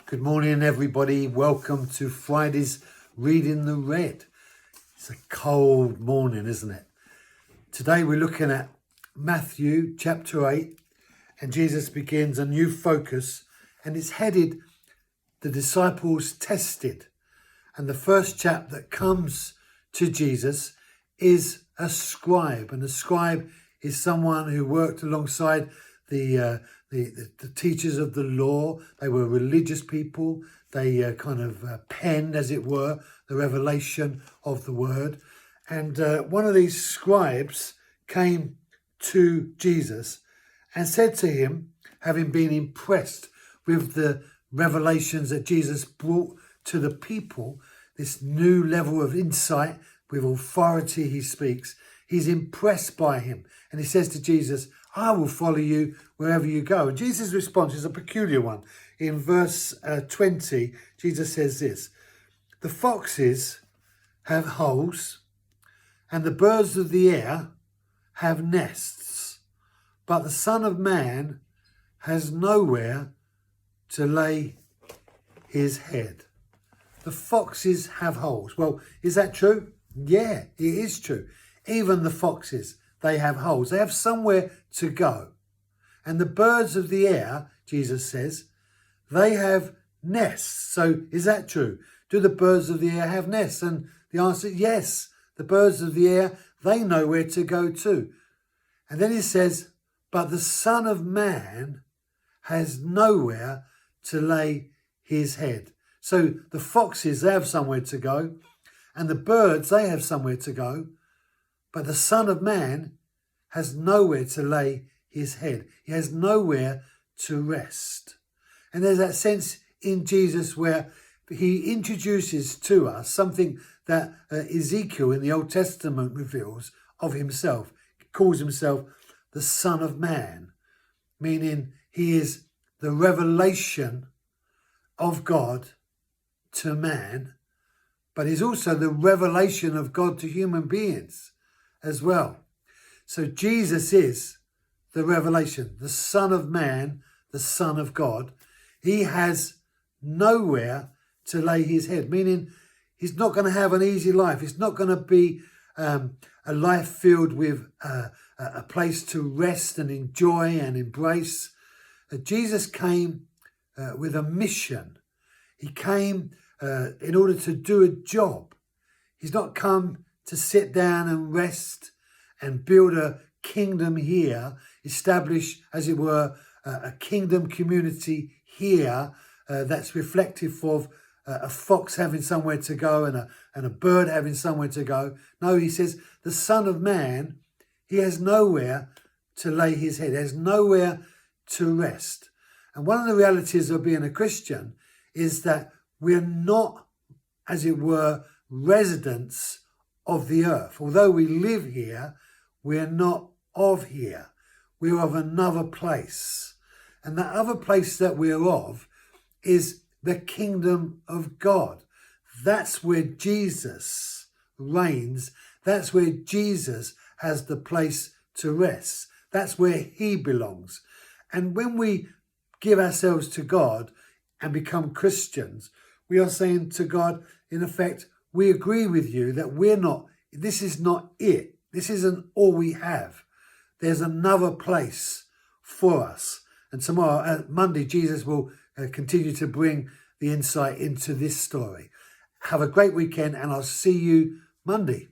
Good morning, everybody. Welcome to Friday's Reading the Red. It's a cold morning, isn't it? Today we're looking at Matthew chapter 8, and Jesus begins a new focus, and it's headed The Disciples Tested. And the first chap that comes to Jesus is a scribe, and a scribe is someone who worked alongside the teachers of the law. They were religious people. They penned, as it were, the revelation of the word. And one of these scribes came to Jesus and said to him, having been impressed with the revelations that Jesus brought to the people, this new level of insight, with authority he speaks, he's impressed by him. And he says to Jesus, I will follow you wherever you go. And Jesus' response is a peculiar one. In verse 20, Jesus says this: the foxes have holes, and the birds of the air have nests, but the Son of Man has nowhere to lay his head. The foxes have holes. Well, is that true? Yeah, it is true. Even the foxes, they have holes. They have somewhere to go. And the birds of the air, Jesus says, they have nests. So is that true? Do the birds of the air have nests? And the answer, yes. The birds of the air, they know where to go to. And then he says, but the Son of Man has nowhere to lay his head. So the foxes, they have somewhere to go. And the birds, they have somewhere to go. But the Son of Man has nowhere to lay his head. He has nowhere to rest. And there's that sense in Jesus where he introduces to us something that Ezekiel in the Old Testament reveals of himself. He calls himself the Son of Man, meaning he is the revelation of God to man, but he's also the revelation of God to human beings as well. So Jesus is the revelation, the Son of Man, the Son of God. He has nowhere to lay his head, meaning he's not going to have an easy life. It's not going to be a life filled with a place to rest and enjoy and embrace. Jesus came with a mission. He came in order to do a job. He's not come to sit down and rest and build a kingdom here, establish, as it were, a kingdom community here that's reflective of a fox having somewhere to go and a bird having somewhere to go. No, he says the Son of Man, he has nowhere to lay his head, has nowhere to rest. And one of the realities of being a Christian is that we're not, as it were, residents of the earth. Although we live here, we're not of here. We're of another place. And that other place that we're of is the kingdom of God. That's where Jesus reigns. That's where Jesus has the place to rest. That's where he belongs. And when we give ourselves to God and become Christians, we are saying to God, in effect, we agree with you that this is not it. This isn't all we have. There's another place for us. And tomorrow, Monday, Jesus will continue to bring the insight into this story. Have a great weekend, and I'll see you Monday.